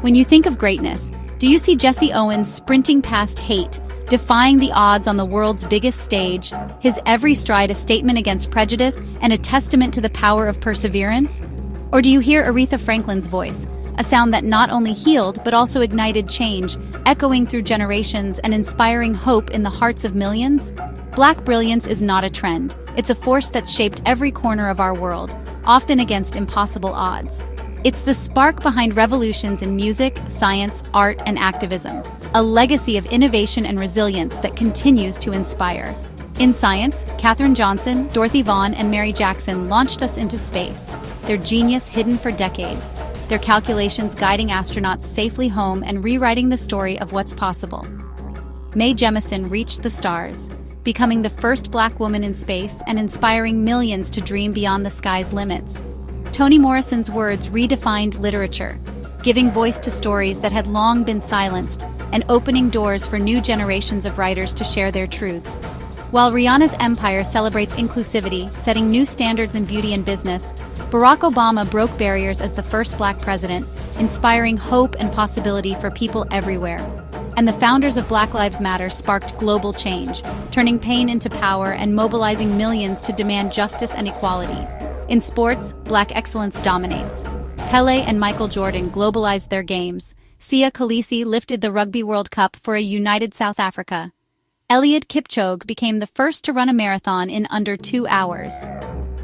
When you think of greatness, do you see Jesse Owens sprinting past hate, defying the odds on the world's biggest stage, his every stride a statement against prejudice and a testament to the power of perseverance? Or do you hear Aretha Franklin's voice, a sound that not only healed but also ignited change, echoing through generations and inspiring hope in the hearts of millions? Black brilliance is not a trend. It's a force that's shaped every corner of our world, often against impossible odds. It's the spark behind revolutions in music, science, art, and activism, a legacy of innovation and resilience that continues to inspire. In science, Katherine Johnson, Dorothy Vaughan, and Mary Jackson launched us into space, their genius hidden for decades, their calculations guiding astronauts safely home and rewriting the story of what's possible. Mae Jemison reached the stars, becoming the first Black woman in space and inspiring millions to dream beyond the sky's limits. Toni Morrison's words redefined literature, giving voice to stories that had long been silenced and opening doors for new generations of writers to share their truths. While Rihanna's empire celebrates inclusivity, setting new standards in beauty and business, Barack Obama broke barriers as the first Black president, inspiring hope and possibility for people everywhere. And the founders of Black Lives Matter sparked global change, turning pain into power and mobilizing millions to demand justice and equality. In sports, Black excellence dominates. Pelé and Michael Jordan globalized their games. Siya Kolisi lifted the Rugby World Cup for a united South Africa. Eliud Kipchoge became the first to run a marathon in under 2 hours.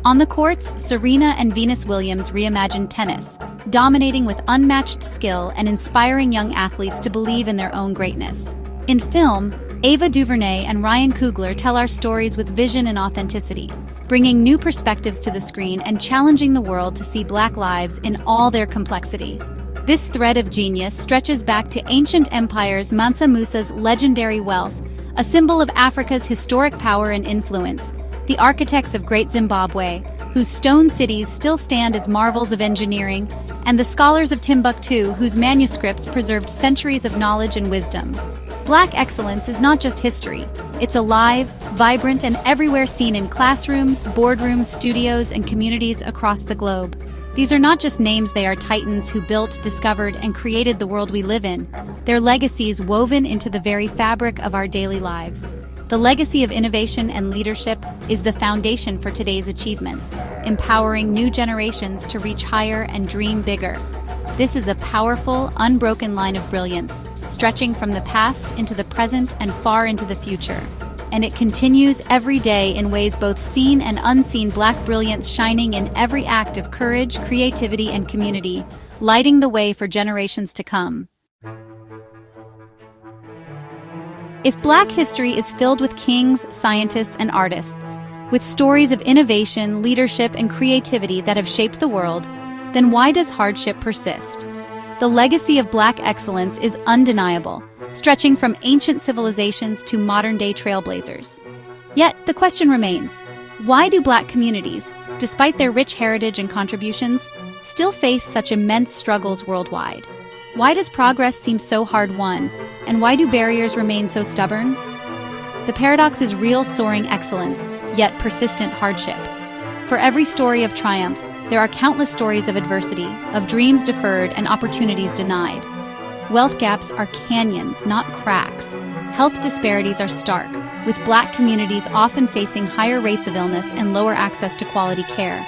On the courts, Serena and Venus Williams reimagined tennis, dominating with unmatched skill and inspiring young athletes to believe in their own greatness. In film, Ava DuVernay and Ryan Coogler tell our stories with vision and authenticity, bringing new perspectives to the screen and challenging the world to see Black lives in all their complexity. This thread of genius stretches back to ancient empires, Mansa Musa's legendary wealth, a symbol of Africa's historic power and influence, the architects of Great Zimbabwe, whose stone cities still stand as marvels of engineering, and the scholars of Timbuktu, whose manuscripts preserved centuries of knowledge and wisdom. Black excellence is not just history. It's alive, vibrant, and everywhere seen in classrooms, boardrooms, studios, and communities across the globe. These are not just names, they are titans who built, discovered, and created the world we live in, their legacies woven into the very fabric of our daily lives. The legacy of innovation and leadership is the foundation for today's achievements, empowering new generations to reach higher and dream bigger. This is a powerful, unbroken line of brilliance, stretching from the past into the present and far into the future. And it continues every day in ways both seen and unseen. Black brilliance shining in every act of courage, creativity, and community, lighting the way for generations to come. If Black history is filled with kings, scientists, and artists, with stories of innovation, leadership, and creativity that have shaped the world, then why does hardship persist? The legacy of Black excellence is undeniable, stretching from ancient civilizations to modern-day trailblazers. Yet, the question remains, why do Black communities, despite their rich heritage and contributions, still face such immense struggles worldwide? Why does progress seem so hard-won, and why do barriers remain so stubborn? The paradox is real soaring excellence, yet persistent hardship. For every story of triumph, there are countless stories of adversity, of dreams deferred and opportunities denied. Wealth gaps are canyons, not cracks. Health disparities are stark, with Black communities often facing higher rates of illness and lower access to quality care.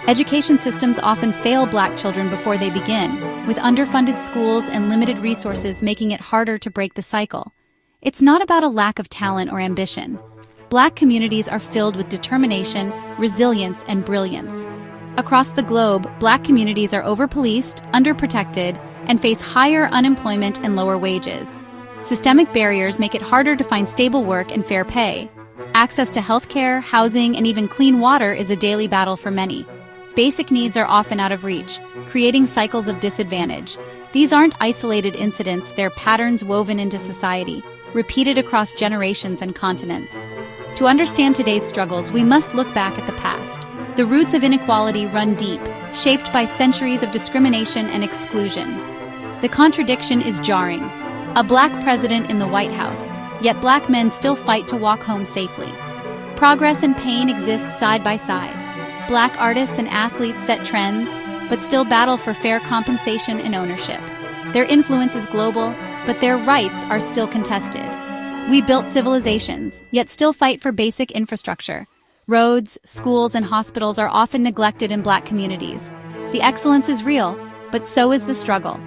Education systems often fail Black children before they begin, with underfunded schools and limited resources making it harder to break the cycle. It's not about a lack of talent or ambition. Black communities are filled with determination, resilience, and brilliance. Across the globe, Black communities are overpoliced, underprotected, and face higher unemployment and lower wages. Systemic barriers make it harder to find stable work and fair pay. Access to healthcare, housing, and even clean water is a daily battle for many. Basic needs are often out of reach, creating cycles of disadvantage. These aren't isolated incidents, they're patterns woven into society, repeated across generations and continents. To understand today's struggles, we must look back at the past. The roots of inequality run deep, shaped by centuries of discrimination and exclusion. The contradiction is jarring. A Black president in the White House, yet Black men still fight to walk home safely. Progress and pain exist side by side. Black artists and athletes set trends, but still battle for fair compensation and ownership. Their influence is global, but their rights are still contested. We built civilizations, yet still fight for basic infrastructure. Roads, schools, and hospitals are often neglected in Black communities. The excellence is real, but so is the struggle.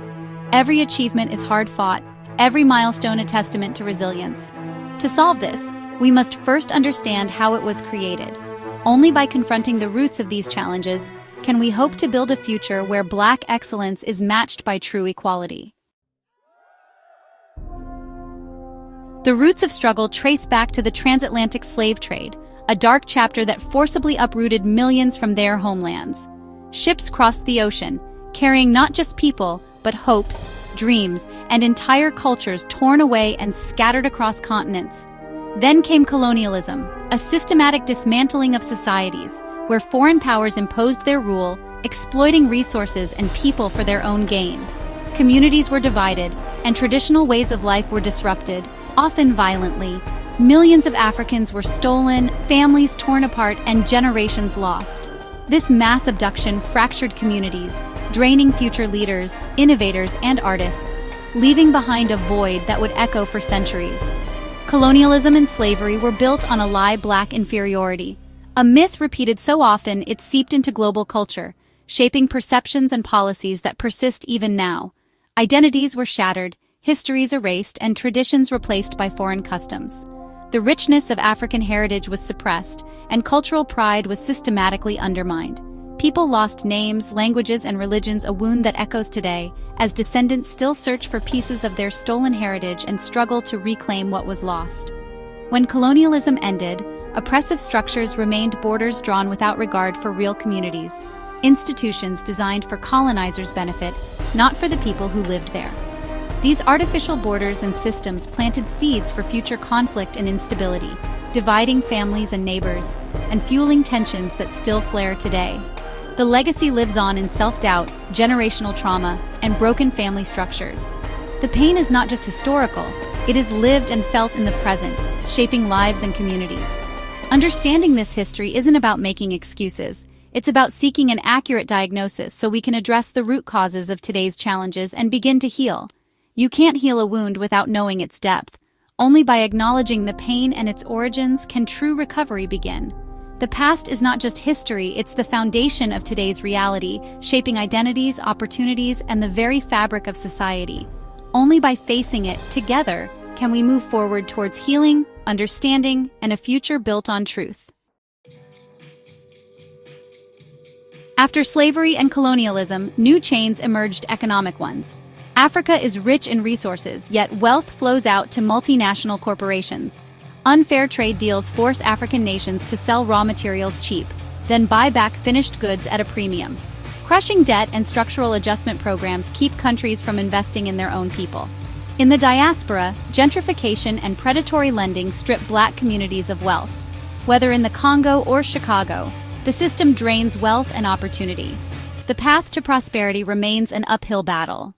Every achievement is hard-fought, every milestone a testament to resilience. To solve this, we must first understand how it was created. Only by confronting the roots of these challenges can we hope to build a future where Black excellence is matched by true equality. The roots of struggle trace back to the transatlantic slave trade, a dark chapter that forcibly uprooted millions from their homelands. Ships crossed the ocean, carrying not just people, but hopes, dreams, and entire cultures torn away and scattered across continents. Then came colonialism, a systematic dismantling of societies, where foreign powers imposed their rule, exploiting resources and people for their own gain. Communities were divided, and traditional ways of life were disrupted, often violently. Millions of Africans were stolen, families torn apart, and generations lost. This mass abduction fractured communities, draining future leaders, innovators, and artists, leaving behind a void that would echo for centuries. Colonialism and slavery were built on a lie: Black inferiority, a myth repeated so often it seeped into global culture, shaping perceptions and policies that persist even now. Identities were shattered, histories erased, and traditions replaced by foreign customs. The richness of African heritage was suppressed, and cultural pride was systematically undermined. People lost names, languages, and religions, a wound that echoes today, as descendants still search for pieces of their stolen heritage and struggle to reclaim what was lost. When colonialism ended, oppressive structures remained, borders drawn without regard for real communities, institutions designed for colonizers' benefit, not for the people who lived there. These artificial borders and systems planted seeds for future conflict and instability, dividing families and neighbors, and fueling tensions that still flare today. The legacy lives on in self-doubt, generational trauma, and broken family structures. The pain is not just historical, it is lived and felt in the present, shaping lives and communities. Understanding this history isn't about making excuses. It's about seeking an accurate diagnosis so we can address the root causes of today's challenges and begin to heal. You can't heal a wound without knowing its depth. Only by acknowledging the pain and its origins can true recovery begin. The past is not just history, it's the foundation of today's reality, shaping identities, opportunities, and the very fabric of society. Only by facing it together can we move forward towards healing, understanding, and a future built on truth. After slavery and colonialism, new chains emerged: economic ones. Africa is rich in resources, yet wealth flows out to multinational corporations. Unfair trade deals force African nations to sell raw materials cheap, then buy back finished goods at a premium. Crushing debt and structural adjustment programs keep countries from investing in their own people. In the diaspora, gentrification and predatory lending strip Black communities of wealth. Whether in the Congo or Chicago, the system drains wealth and opportunity. The path to prosperity remains an uphill battle.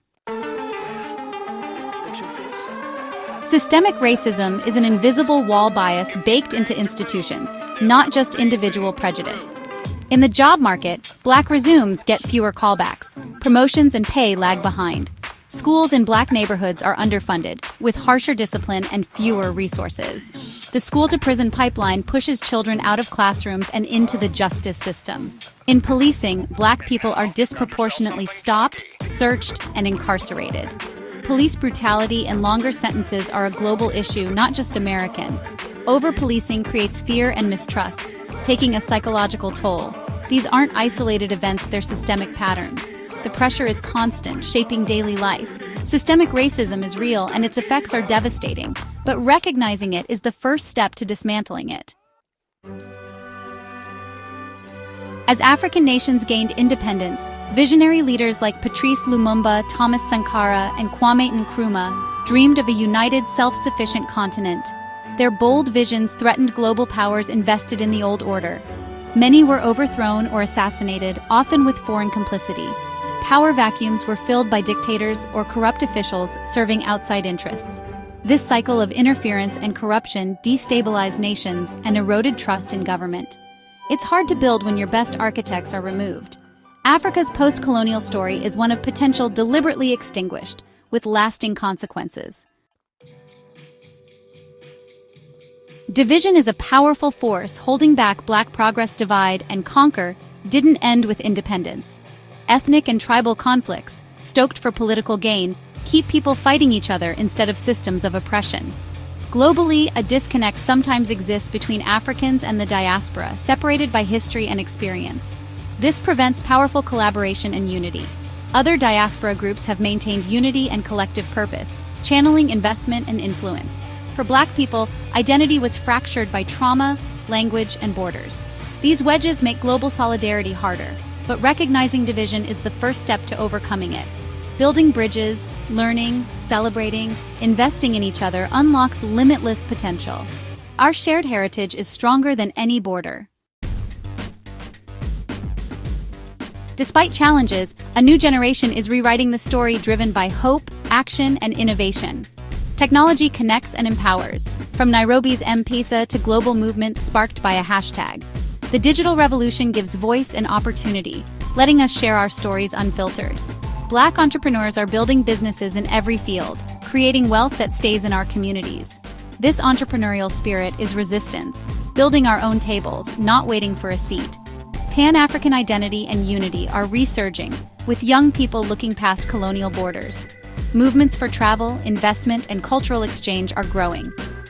Systemic racism is an invisible wall bias baked into institutions, not just individual prejudice. In the job market, Black resumes get fewer callbacks. Promotions and pay lag behind. Schools in Black neighborhoods are underfunded, with harsher discipline and fewer resources. The school-to-prison pipeline pushes children out of classrooms and into the justice system. In policing, Black people are disproportionately stopped, searched, and incarcerated. Police brutality and longer sentences are a global issue, not just American. Over-policing creates fear and mistrust, taking a psychological toll. These aren't isolated events, they're systemic patterns. The pressure is constant, shaping daily life. Systemic racism is real and its effects are devastating, but recognizing it is the first step to dismantling it. As African nations gained independence, visionary leaders like Patrice Lumumba, Thomas Sankara, and Kwame Nkrumah dreamed of a united, self-sufficient continent. Their bold visions threatened global powers invested in the old order. Many were overthrown or assassinated, often with foreign complicity. Power vacuums were filled by dictators or corrupt officials serving outside interests. This cycle of interference and corruption destabilized nations and eroded trust in government. It's hard to build when your best architects are removed. Africa's post-colonial story is one of potential deliberately extinguished, with lasting consequences. Division is a powerful force holding back Black progress. Divide and conquer didn't end with independence. Ethnic and tribal conflicts, stoked for political gain, keep people fighting each other instead of systems of oppression. Globally, a disconnect sometimes exists between Africans and the diaspora, separated by history and experience. This prevents powerful collaboration and unity. Other diaspora groups have maintained unity and collective purpose, channeling investment and influence. For Black people, identity was fractured by trauma, language, and borders. These wedges make global solidarity harder, but recognizing division is the first step to overcoming it. Building bridges, learning, celebrating, investing in each other unlocks limitless potential. Our shared heritage is stronger than any border. Despite challenges, a new generation is rewriting the story driven by hope, action, and innovation. Technology connects and empowers, from Nairobi's M-Pesa to global movements sparked by a hashtag. The digital revolution gives voice and opportunity, letting us share our stories unfiltered. Black entrepreneurs are building businesses in every field, creating wealth that stays in our communities. This entrepreneurial spirit is resistance, building our own tables, not waiting for a seat. Pan-African identity and unity are resurging, with young people looking past colonial borders. Movements for travel, investment, and cultural exchange are growing.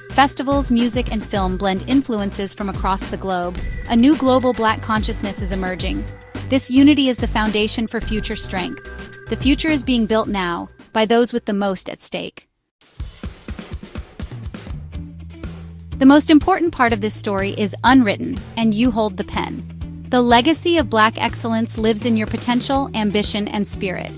Festivals, music, and film blend influences from across the globe. A new global Black consciousness is emerging. This unity is the foundation for future strength. The future is being built now, by those with the most at stake. The most important part of this story is unwritten, and you hold the pen. The legacy of Black excellence lives in your potential, ambition, and spirit.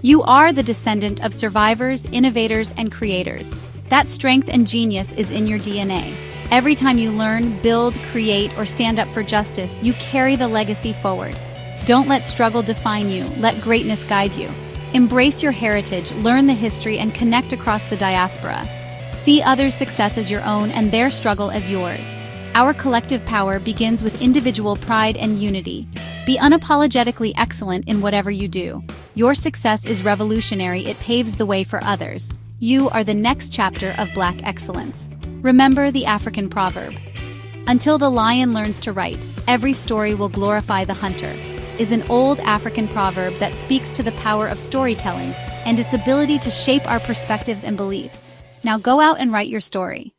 You are the descendant of survivors, innovators, and creators. That strength and genius is in your DNA. Every time you learn, build, create, or stand up for justice, you carry the legacy forward. Don't let struggle define you, let greatness guide you. Embrace your heritage, learn the history, and connect across the diaspora. See others' success as your own and their struggle as yours. Our collective power begins with individual pride and unity. Be unapologetically excellent in whatever you do. Your success is revolutionary, it paves the way for others. You are the next chapter of Black excellence. Remember the African proverb, "Until the lion learns to write, every story will glorify the hunter," is an old African proverb that speaks to the power of storytelling and its ability to shape our perspectives and beliefs. Now go out and write your story.